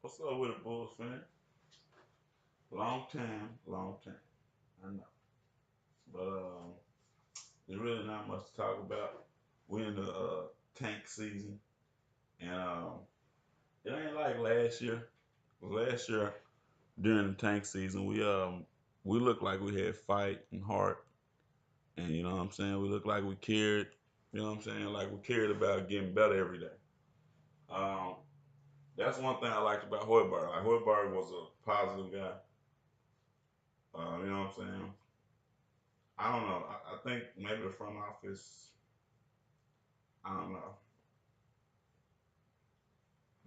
What's up with it, Bulls fan? Long time, long time. I know. But there's really not much to talk about. We're in the tank season, and it ain't like last year. Last year during the tank season, we looked like we had fight and heart, and you know what I'm saying. We looked like we cared. You know what I'm saying? Like we cared about getting better every day. Um, that's one thing I liked about Hoiberg. Like Hoiberg was a positive guy. You know what I'm saying? I don't know. I think maybe the front office. I don't know.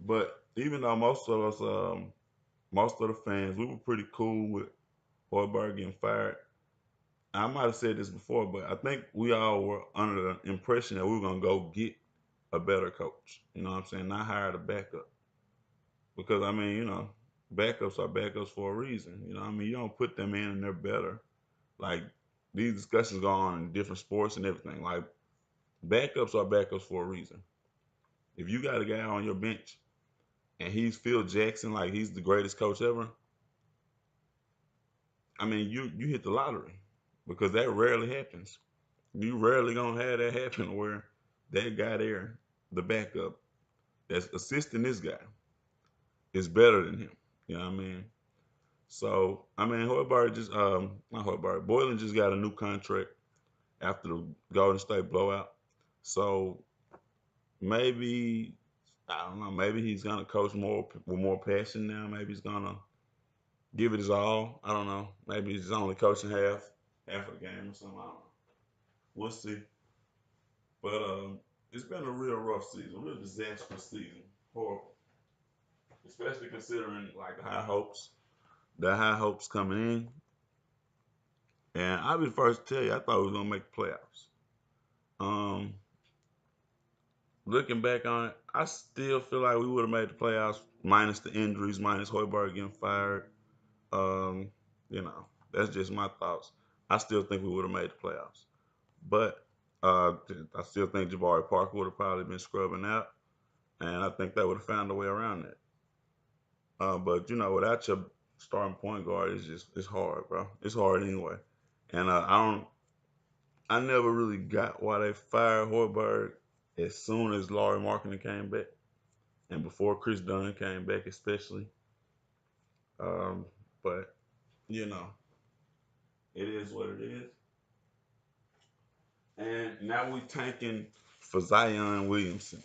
But even though most of us, most of the fans, we were pretty cool with Hoiberg getting fired. I might have said this before, but I think we all were under the impression that we were gonna go get a better coach. You know what I'm saying? Not hire the backup. Because I mean, backups are backups for a reason. You know what I mean? You don't put them in and they're better. Like these discussions go on in different sports and everything. Like backups are backups for a reason. If you got a guy on your bench and he's Phil Jackson, like he's the greatest coach ever, I mean, you hit the lottery because that rarely happens. You rarely gonna have that happen where that guy there, the backup that's assisting this guy, is better than him. You know what I mean? So I mean, Hoiberg just not Hoiberg, Boylan just got a new contract after the Golden State blowout. So maybe I don't know. Maybe he's gonna coach more with more passion now. Maybe he's gonna give it his all. I don't know. Maybe he's only coaching half of the game or something. I don't know. We'll see. But it's been a real rough season, real disastrous season. Horrible, especially considering like the high hopes coming in. And I'll be the first to tell you, I thought we was gonna make the playoffs. Um, Looking back on it, I still feel like we would have made the playoffs minus the injuries, minus Hoiberg getting fired. Um, that's just my thoughts. I still think we would have made the playoffs. But I still think Jabari Parker would have probably been scrubbing out, and I think they would have found a way around that. But without your starting point guard, it's hard, bro. It's hard anyway. And I never really got why they fired Hoiberg as soon as Laurie Marketing came back, and before Chris Dunn came back, especially. Um, but you know, it is what it is. And now we tanking for Zion Williamson.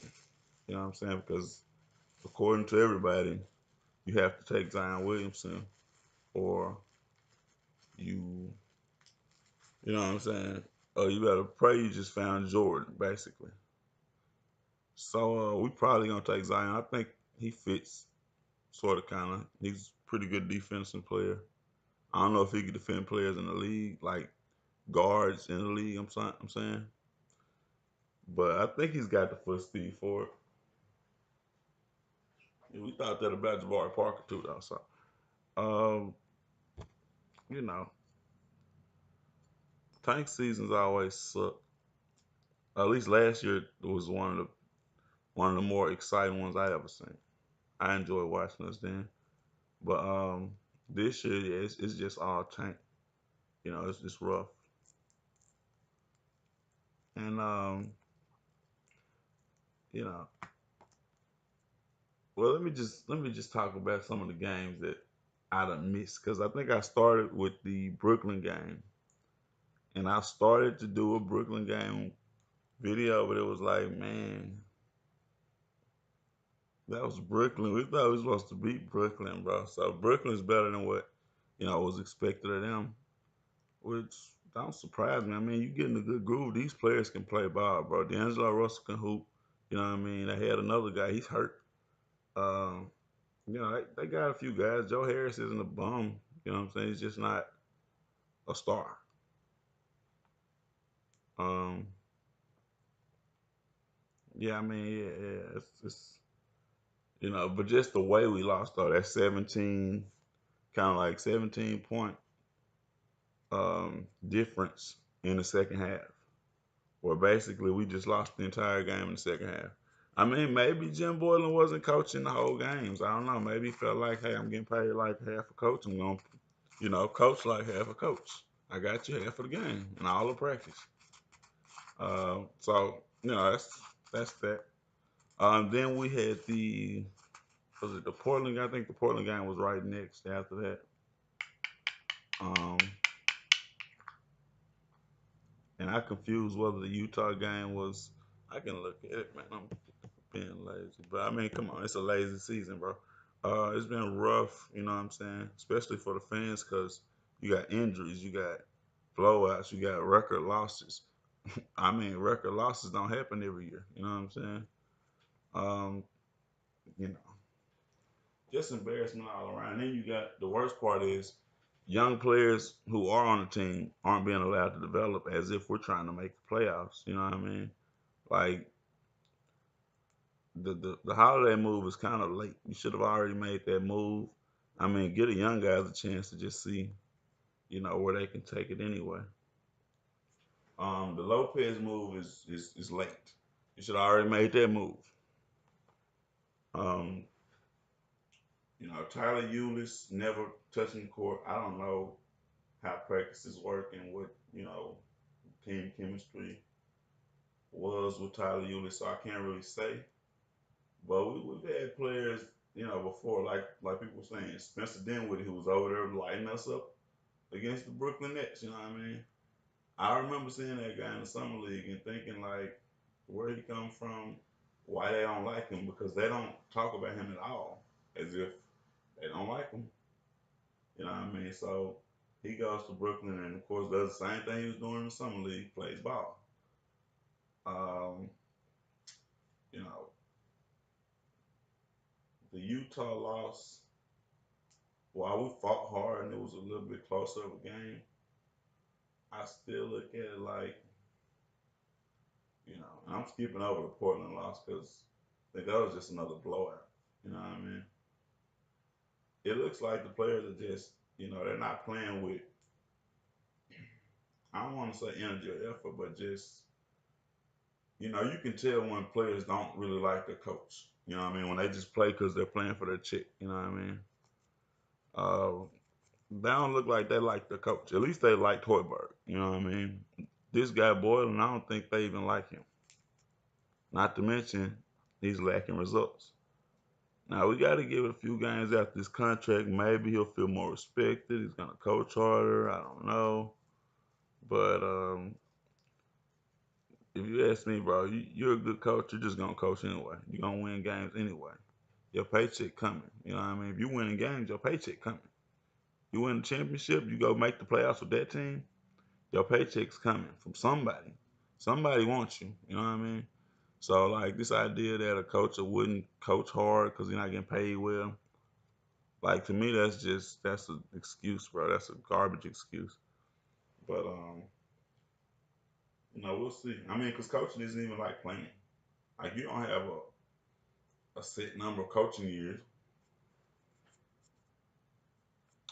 You know what I'm saying? Because according to everybody, you have to take Zion Williamson or you you know what I'm saying? Or you better pray you just found Jordan, basically. So we probably gonna take Zion. I think he fits sort of kinda. He's a pretty good defensive player. I don't know if he could defend players in the league, like guards in the league, I'm saying. But I think he's got the foot speed for it. Yeah, we thought that about Jabari Parker too, though. So, um, you know, tank seasons always suck. At least last year was one of the more exciting ones I ever seen. I enjoyed watching us then, but this year, yeah, it's just all tank. It's just rough. And you know, well, let me just talk about some of the games that I done missed because I think I started with the Brooklyn game, and I started to do a Brooklyn game video, but it was like, man, that was Brooklyn. We thought we were supposed to beat Brooklyn, bro. So Brooklyn's better than what was expected of them, which don't surprise me. I mean, you get in a good groove. These players can play ball, bro. D'Angelo Russell can hoop. You know what I mean? They had another guy. He's hurt. Um, they got a few guys. Joe Harris isn't a bum. You know what I'm saying? He's just not a star. Um, yeah, I mean, yeah. But just the way we lost, though, that 17, kind of like 17-point difference in the second half, where basically we just lost the entire game in the second half. I mean, maybe Jim Boylan wasn't coaching the whole games. I don't know. Maybe he felt like, hey, I'm getting paid like half a coach. I'm gonna, coach like half a coach. I got you half of the game and all the practice. So that's that. Then we had the was it the Portland? I think the Portland game was right next after that. Um, and I confused whether the Utah game was. I can look at it, man. I'm being lazy, but I mean, come on, it's a lazy season, bro. It's been rough, you know what I'm saying, especially for the fans because you got injuries, you got blowouts, you got record losses. I mean, record losses don't happen every year. You know what I'm saying? Um, you know, just embarrassment all around. Then you got the worst part is young players who are on the team aren't being allowed to develop as if we're trying to make the playoffs. You know what I mean? Like the holiday move is kind of late. You should have already made that move. I mean, get a young guys a chance to just see, where they can take it anyway. The Lopez move is late. You should have already made that move. Um, Tyler Eulis never touching the court. I don't know how practices work and what team chemistry was with Tyler Eulis, so I can't really say. But we've had players, before, like people were saying, Spencer Dinwiddie, who was over there lighting us up against the Brooklyn Nets. You know what I mean? I remember seeing that guy in the summer league and thinking like, where he come from, why they don't like him, because they don't talk about him at all, as if they don't like him. You know what I mean? So he goes to Brooklyn and of course does the same thing he was doing in the summer league, plays ball. Um, you know, the Utah loss, while we fought hard and it was a little bit closer of a game, I still look at it like, and I'm skipping over the Portland loss because I think that was just another blowout. You know what I mean? It looks like the players are just, they're not playing with, I don't want to say energy or effort, but just, you can tell when players don't really like their coach. You know what I mean? When they just play because they're playing for their chick. You know what I mean? Uh, they don't look like they like the coach. At least they liked Hoiberg. You know what I mean? This guy Boylan, I don't think they even like him. Not to mention, he's lacking results. Now we got to give it a few games after this contract. Maybe he'll feel more respected. He's gonna coach harder. I don't know, but if you ask me, bro, you're a good coach. You're just gonna coach anyway. You're gonna win games anyway. Your paycheck coming. You know what I mean? If you winning games, your paycheck coming. You win the championship, you go make the playoffs with that team. Your paycheck's coming from somebody. Somebody wants you. You know what I mean? So like this idea that a coach wouldn't coach hard because he's not getting paid well, like to me that's an excuse, bro. That's a garbage excuse. But we'll see. I mean, because coaching isn't even like playing. Like you don't have a set number of coaching years.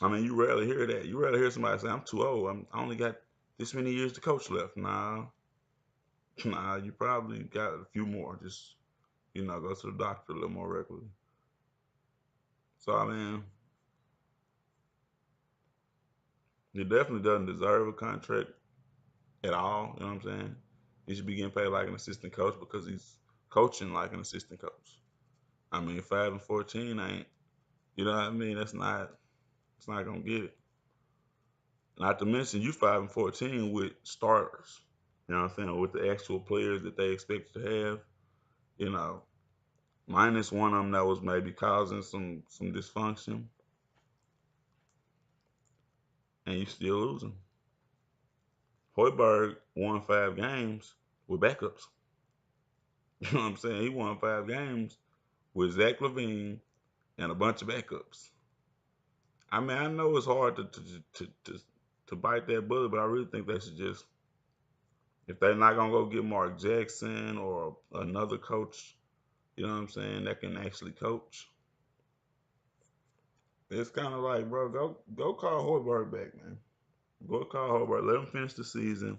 I mean, you rarely hear that. You rarely hear somebody say, "I'm too old. I only got this many years to coach left." Nah, nah. You probably got a few more. Just go to the doctor a little more regularly. So I mean, he definitely doesn't deserve a contract at all. You know what I'm saying? He should be getting paid like an assistant coach because he's coaching like an assistant coach. I mean, 5 and 14 ain't. You know what I mean? That's not. It's not gonna get it. Not to mention you 5 and 14 with starters. You know what I'm saying? With the actual players that they expect to have. You know, minus one of them that was maybe causing some dysfunction, and you still losing. Hoiberg won 5 games with backups. You know what I'm saying? He won 5 games with Zach Levine and a bunch of backups. I mean, I know it's hard to bite that bullet, but I really think they should just, if they're not gonna go get Mark Jackson or another coach, you know what I'm saying, that can actually coach. It's kind of like, bro, go call Hoiberg back, man. Go call Hoiberg. Let him finish the season.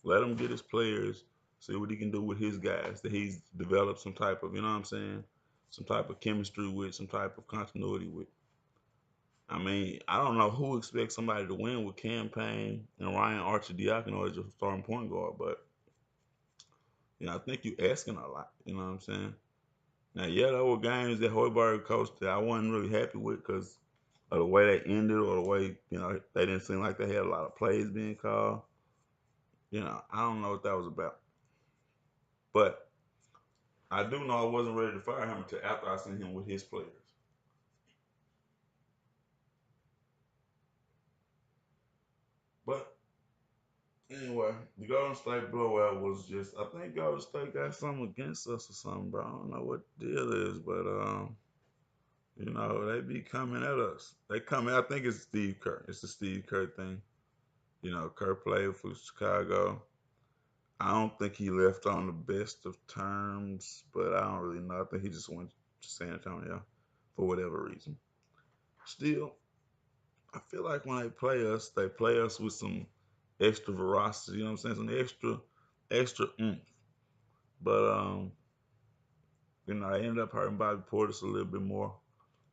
Let him get his players. See what he can do with his guys that he's developed some type of, you know what I'm saying? Some type of chemistry with, some type of continuity with. I mean, I don't know who expects somebody to win with Campaign and Ryan Archidiakono as your starting point guard, but I think you're asking a lot. You know what I'm saying? Now, yeah, there were games that Hoiberg coached that I wasn't really happy with because of the way they ended or the way they didn't seem like they had a lot of plays being called. I don't know what that was about, but I do know I wasn't ready to fire him until after I seen him with his players. But anyway, the Golden State blowout was just, I think Golden State got something against us or something, bro. I don't know what the deal is, but they be coming at us. They coming. I think it's Steve Kerr. It's the Steve Kerr thing. Kerr played for Chicago. I don't think he left on the best of terms, but I don't really know. I think he just went to San Antonio for whatever reason. Still, I feel like when they play us with some extra veracity. You know what I'm saying? Some extra oomph. But I ended up hurting Bobby Portis a little bit more.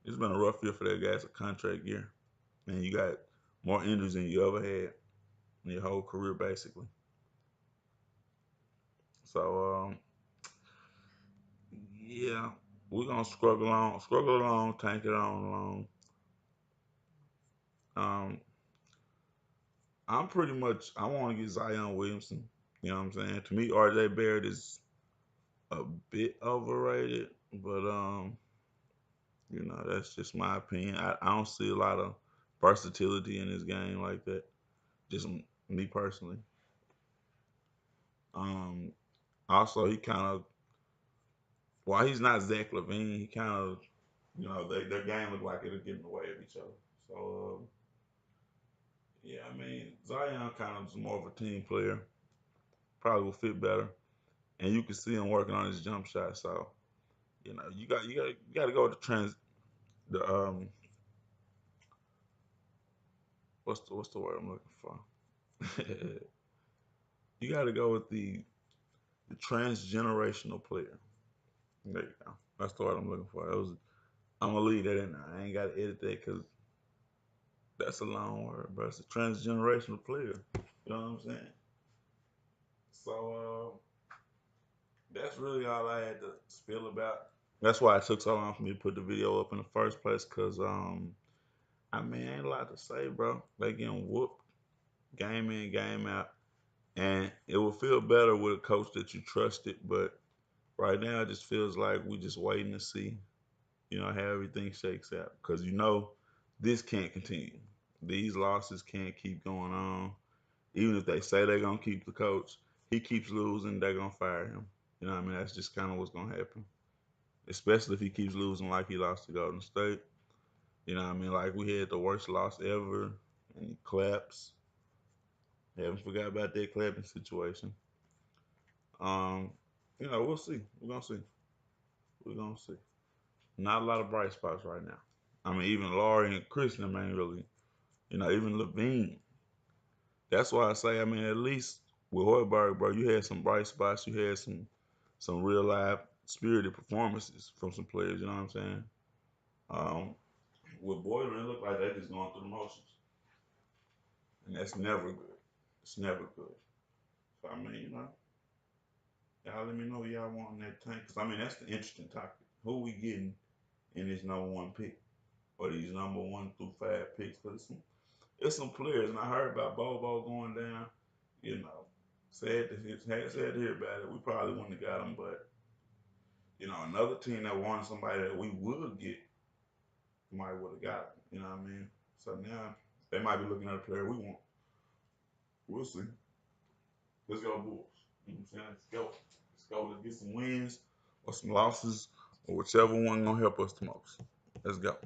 It's been a rough year for that guy. It's a contract year, and you got more injuries than you ever had in your whole career, basically. So yeah, we're gonna struggle along, tank it on along. Um, I'm pretty much I want to get Zion Williamson. You know what I'm saying? To me, RJ Barrett is a bit overrated, but that's just my opinion. I don't see a lot of versatility in this game like that. Just me personally. Um, Also, he kind of while he's not Zach Levine, he kind of their game look like it'll get in the way of each other. So yeah, I mean Zion kind of is more of a team player. Probably will fit better, and you can see him working on his jump shot. So you got to go with the what's the word I'm looking for? You got to go with the transgenerational player. There you go. That's the word I'm looking for. I'm gonna leave that in there. I ain't gotta edit that because that's a long word, but it's a transgenerational player. You know what I'm saying? So that's really all I had to spill about. That's why it took so long for me to put the video up in the first place, cause I mean ain't a lot to say, bro. They getting whooped game in, game out. And it will feel better with a coach that you trusted, but right now it just feels like we just waiting to see, how everything shakes out. Because this can't continue. These losses can't keep going on. Even if they say they're gonna keep the coach, he keeps losing, they're gonna fire him. You know what I mean? That's just kind of what's gonna happen. Especially if he keeps losing like he lost to Golden State. You know what I mean? Like we had the worst loss ever and he collapsed. Haven't forgot about that clapping situation. Um, we'll see. We're gonna see. We're gonna see. Not a lot of bright spots right now. I mean, even Laurie and Christian, ain't really. Even Levine. That's why I say, I mean, at least with Hoiberg, bro, you had some bright spots. You had some real life spirited performances from some players. You know what I'm saying? Um, with Boylan, it looked like they just going through the motions, and that's never good. It's never good. So I mean, y'all let me know y'all want that tank, cause I mean that's the interesting topic. Who we getting in this number one pick or these number 1 through 5 picks? Cause it's some players, and I heard about Bobo going down. You know, sad to hear about it. We probably wouldn't have got him, but another team that wanted somebody that we would get might would have got him. You know what I mean? So now they might be looking at a player we want. We'll see. Let's go Bulls. You know what I'm saying? Let's go. Let's go. Let's get some wins or some losses or whichever one gonna help us the most. Let's go.